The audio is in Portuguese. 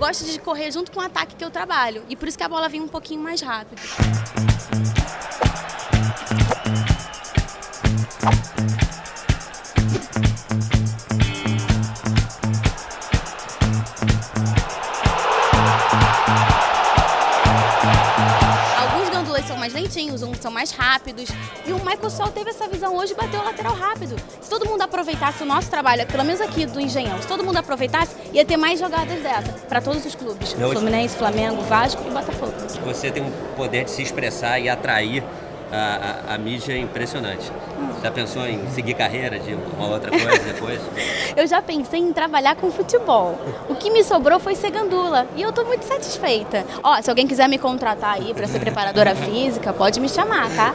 gosto de correr junto com o ataque que eu trabalho. E por isso que a bola vem um pouquinho mais rápido. São mais lentinhos, uns são mais rápidos. E o Michael Sol teve essa visão hoje e bateu o lateral rápido. Se todo mundo aproveitasse o nosso trabalho, pelo menos aqui do Engenhão, se todo mundo aproveitasse, ia ter mais jogadas dessa para todos os clubes. Fluminense, Flamengo, Vasco e Botafogo. Você tem um poder de se expressar e atrair a mídia impressionante. Já pensou em seguir carreira de uma outra coisa depois? Eu já pensei em trabalhar com futebol. O que me sobrou foi ser gandula. E eu tô muito satisfeita. Ó, se alguém quiser me contratar aí para ser preparadora física, pode me chamar, tá?